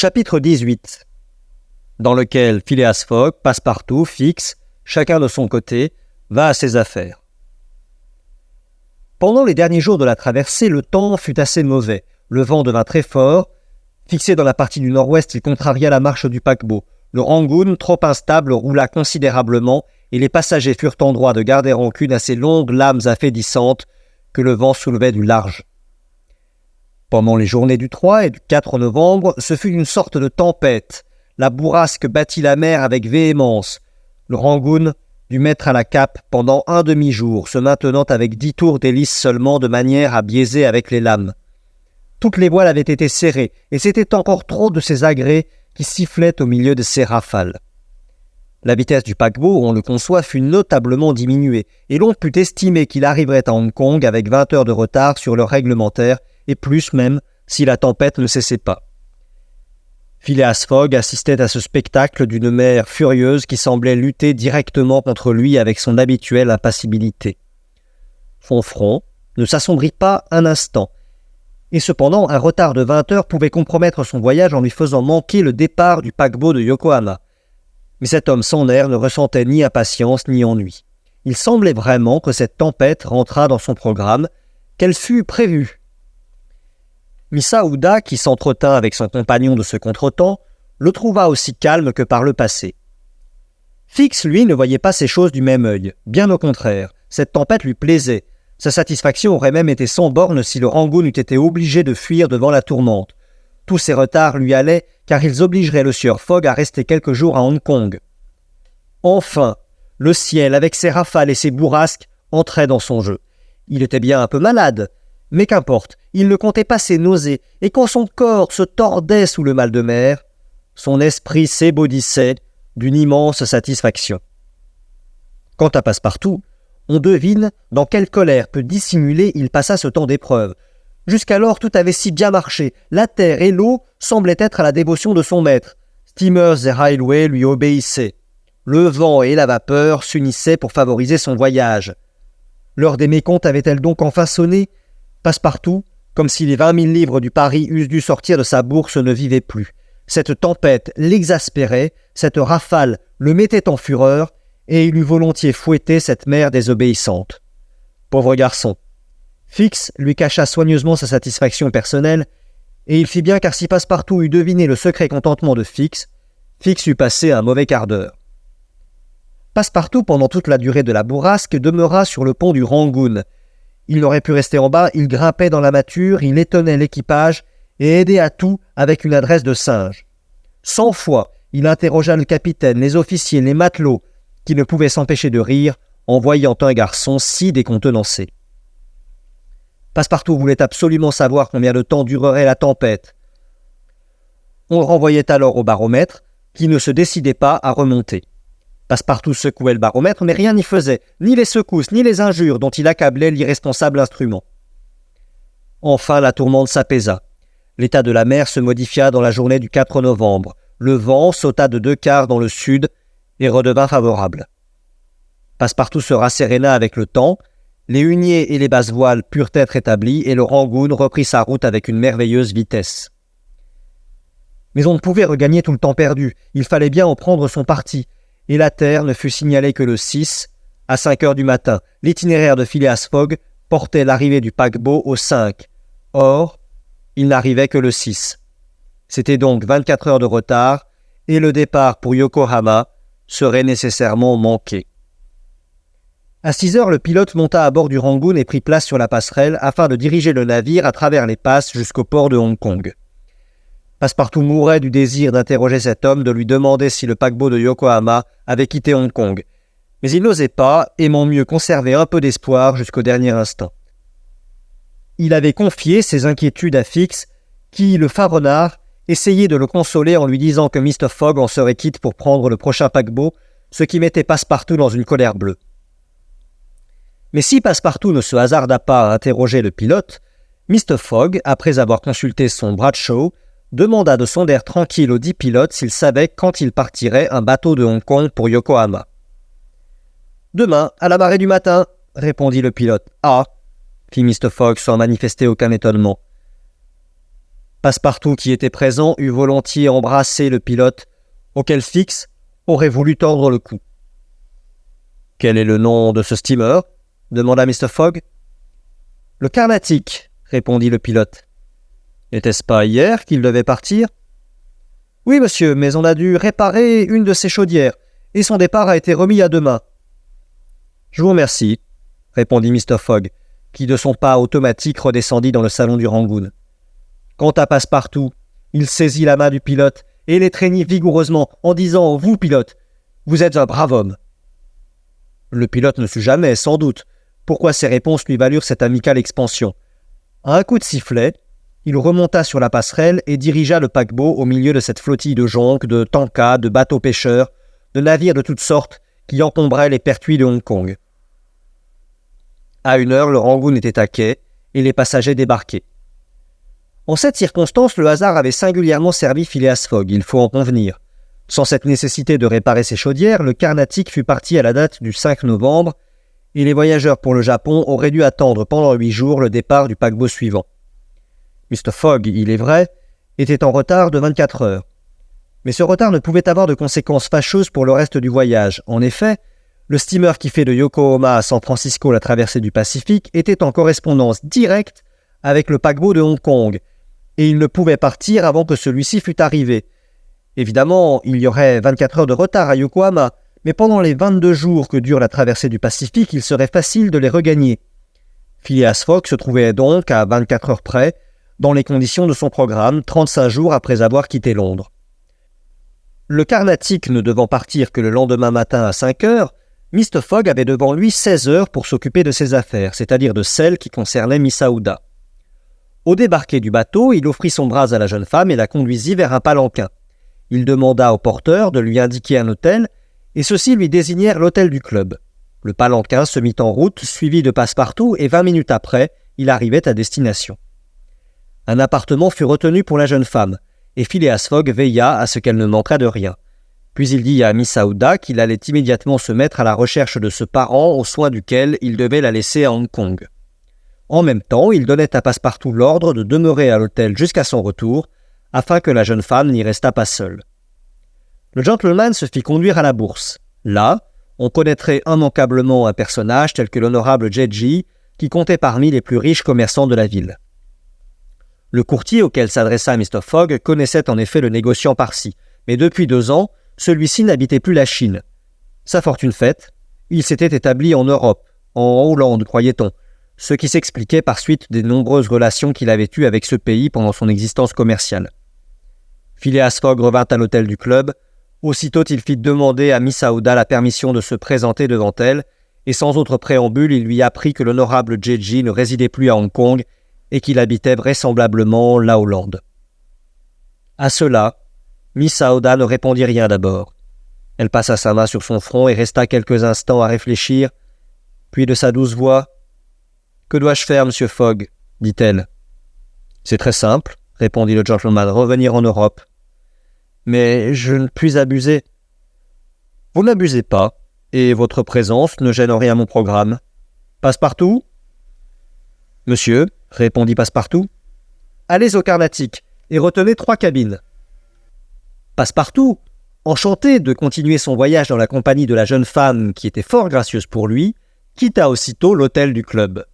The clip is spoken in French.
Chapitre 18, dans lequel Phileas Fogg, Passepartout, Fix, chacun de son côté, va à ses affaires. Pendant les derniers jours de la traversée, le temps fut assez mauvais. Le vent devint très fort. Fixé dans la partie du nord-ouest, il contraria la marche du paquebot. Le Rangoon, trop instable, roula considérablement et les passagers furent en droit de garder rancune à ces longues lames affaiblissantes que le vent soulevait du large. Pendant les journées du 3 et du 4 novembre, ce fut une sorte de tempête. La bourrasque battit la mer avec véhémence. Le Rangoon dut mettre à la cape pendant un demi-jour, se maintenant avec 10 tours d'hélice seulement de manière à biaiser avec les lames. Toutes les voiles avaient été serrées, et c'était encore trop de ces agrès qui sifflaient au milieu de ces rafales. La vitesse du paquebot, on le conçoit, fut notablement diminuée, et l'on put estimer qu'il arriverait à Hong Kong avec 20 heures de retard sur l'heure réglementaire, et plus même si la tempête ne cessait pas. Phileas Fogg assistait à ce spectacle d'une mer furieuse qui semblait lutter directement contre lui avec son habituelle impassibilité. Son front ne s'assombrit pas un instant, et cependant un retard de 20 heures pouvait compromettre son voyage en lui faisant manquer le départ du paquebot de Yokohama. Mais cet homme sans nerfs ne ressentait ni impatience ni ennui. Il semblait vraiment que cette tempête rentrât dans son programme, qu'elle fût prévue. Miss Aouda, qui s'entretint avec son compagnon de ce contretemps, le trouva aussi calme que par le passé. Fix, lui, ne voyait pas ces choses du même œil. Bien au contraire, cette tempête lui plaisait. Sa satisfaction aurait même été sans borne si le Rangoon eût été obligé de fuir devant la tourmente. Tous ces retards lui allaient, car ils obligeraient le sieur Fogg à rester quelques jours à Hong Kong. Enfin, le ciel, avec ses rafales et ses bourrasques, entrait dans son jeu. Il était bien un peu malade, mais qu'importe, il ne comptait pas ses nausées, et quand son corps se tordait sous le mal de mer, son esprit s'ébaudissait d'une immense satisfaction. Quant à Passepartout, on devine dans quelle colère peu dissimulée il passa ce temps d'épreuve. Jusqu'alors tout avait si bien marché, la terre et l'eau semblaient être à la dévotion de son maître. Steamers et railways lui obéissaient. Le vent et la vapeur s'unissaient pour favoriser son voyage. L'heure des mécomptes avait-elle donc enfin sonné ? Passepartout, comme si les 20 000 livres du pari eussent dû sortir de sa bourse, ne vivait plus. Cette tempête l'exaspérait, cette rafale le mettait en fureur, et il eût volontiers fouetté cette mère désobéissante. Pauvre garçon. Fix lui cacha soigneusement sa satisfaction personnelle, et il fit bien car si Passepartout eût deviné le secret contentement de Fix eût passé un mauvais quart d'heure. Passepartout, pendant toute la durée de la bourrasque, demeura sur le pont du Rangoon. Il n'aurait pu rester en bas, il grimpait dans la mâture, il étonnait l'équipage et aidait à tout avec une adresse de singe. 100 fois, il interrogea le capitaine, les officiers, les matelots, qui ne pouvaient s'empêcher de rire en voyant un garçon si décontenancé. Passepartout voulait absolument savoir combien de temps durerait la tempête. On le renvoyait alors au baromètre, qui ne se décidait pas à remonter. Passepartout secouait le baromètre, mais rien n'y faisait, ni les secousses, ni les injures dont il accablait l'irresponsable instrument. Enfin, la tourmente s'apaisa. L'état de la mer se modifia dans la journée du 4 novembre. Le vent sauta de 2/4 dans le sud et redevint favorable. Passepartout se rasséréna avec le temps, les huniers et les basses voiles purent être établis et le Rangoon reprit sa route avec une merveilleuse vitesse. Mais on ne pouvait regagner tout le temps perdu, il fallait bien en prendre son parti, et la terre ne fut signalée que le 6, à 5 heures du matin. L'itinéraire de Phileas Fogg portait l'arrivée du paquebot au 5. Or, il n'arrivait que le 6. C'était donc 24 heures de retard, et le départ pour Yokohama serait nécessairement manqué. À 6 heures, le pilote monta à bord du Rangoon et prit place sur la passerelle afin de diriger le navire à travers les passes jusqu'au port de Hong Kong. Passepartout mourait du désir d'interroger cet homme, de lui demander si le paquebot de Yokohama avait quitté Hong Kong. Mais il n'osait pas, aimant mieux conserver un peu d'espoir jusqu'au dernier instant. Il avait confié ses inquiétudes à Fix, qui, le farrenard, essayait de le consoler en lui disant que Mr. Fogg en serait quitte pour prendre le prochain paquebot, ce qui mettait Passepartout dans une colère bleue. Mais si Passepartout ne se hasarda pas à interroger le pilote, Mr. Fogg, après avoir consulté son Bradshaw, demanda de son air tranquille aux 10 pilotes s'ils savaient quand il partirait un bateau de Hong Kong pour Yokohama. « Demain, à la marée du matin, » répondit le pilote. « Ah » fit Mr. Fogg sans manifester aucun étonnement. Passepartout, qui était présent, eût volontiers embrassé le pilote, auquel Fix aurait voulu tordre le cou. « Quel est le nom de ce steamer ?» demanda Mr. Fogg. « Le Carnatic », répondit le pilote. « N'était-ce pas hier qu'il devait partir ?»« Oui, monsieur, mais on a dû réparer une de ses chaudières, et son départ a été remis à demain. »« Je vous remercie, » répondit Mr. Fogg, qui de son pas automatique redescendit dans le salon du Rangoon. Quant à Passepartout, il saisit la main du pilote et l'étreignit vigoureusement en disant « Vous, pilote, vous êtes un brave homme !» Le pilote ne sut jamais, sans doute, pourquoi ces réponses lui valurent cette amicale expansion. À un coup de sifflet, il remonta sur la passerelle et dirigea le paquebot au milieu de cette flottille de jonques, de tankas, de bateaux pêcheurs, de navires de toutes sortes qui encombraient les pertuis de Hong Kong. À 1 heure, le Rangoon était à quai et les passagers débarquaient. En cette circonstance, le hasard avait singulièrement servi Phileas Fogg, il faut en convenir. Sans cette nécessité de réparer ses chaudières, le Carnatic fut parti à la date du 5 novembre et les voyageurs pour le Japon auraient dû attendre pendant 8 jours le départ du paquebot suivant. Mr. Fogg, il est vrai, était en retard de 24 heures. Mais ce retard ne pouvait avoir de conséquences fâcheuses pour le reste du voyage. En effet, le steamer qui fait de Yokohama à San Francisco la traversée du Pacifique était en correspondance directe avec le paquebot de Hong Kong, et il ne pouvait partir avant que celui-ci fût arrivé. Évidemment, il y aurait 24 heures de retard à Yokohama, mais pendant les 22 jours que dure la traversée du Pacifique, il serait facile de les regagner. Phileas Fogg se trouvait donc à 24 heures près, dans les conditions de son programme, 35 jours après avoir quitté Londres. Le Carnatic ne devant partir que le lendemain matin à 5 heures, Mr. Fogg avait devant lui 16 heures pour s'occuper de ses affaires, c'est-à-dire de celles qui concernaient Miss Aouda. Au débarquer du bateau, il offrit son bras à la jeune femme et la conduisit vers un palanquin. Il demanda au porteur de lui indiquer un hôtel, et ceux-ci lui désignèrent l'hôtel du club. Le palanquin se mit en route, suivi de Passepartout, et 20 minutes après, il arrivait à destination. Un appartement fut retenu pour la jeune femme, et Phileas Fogg veilla à ce qu'elle ne manquât de rien. Puis il dit à Miss Aouda qu'il allait immédiatement se mettre à la recherche de ce parent aux soins duquel il devait la laisser à Hong Kong. En même temps, il donnait à Passepartout l'ordre de demeurer à l'hôtel jusqu'à son retour, afin que la jeune femme n'y restât pas seule. Le gentleman se fit conduire à la bourse. Là, on connaîtrait immanquablement un personnage tel que l'honorable Jedji, qui comptait parmi les plus riches commerçants de la ville. Le courtier auquel s'adressa Mr. Fogg connaissait en effet le négociant Parsi, mais depuis 2 ans, celui-ci n'habitait plus la Chine. Sa fortune faite, il s'était établi en Europe, en Hollande, croyait-on, ce qui s'expliquait par suite des nombreuses relations qu'il avait eues avec ce pays pendant son existence commerciale. Phileas Fogg revint à l'hôtel du club. Aussitôt, il fit demander à Miss Aouda la permission de se présenter devant elle, et sans autre préambule, il lui apprit que l'honorable Jedji ne résidait plus à Hong Kong et qu'il habitait vraisemblablement la Hollande. À cela, Miss Aouda ne répondit rien d'abord. Elle passa sa main sur son front et resta quelques instants à réfléchir, puis de sa douce voix « Que dois-je faire, monsieur Fogg ?» dit-elle. « C'est très simple, » répondit le gentleman, « revenir en Europe. » « Mais je ne puis abuser. »« Vous n'abusez pas, et votre présence ne gêne en rien mon programme. Passepartout ?»« Monsieur, » répondit Passepartout, « allez au Carnatic et retenez 3 cabines. » Passepartout, enchanté de continuer son voyage dans la compagnie de la jeune femme qui était fort gracieuse pour lui, quitta aussitôt l'hôtel du club.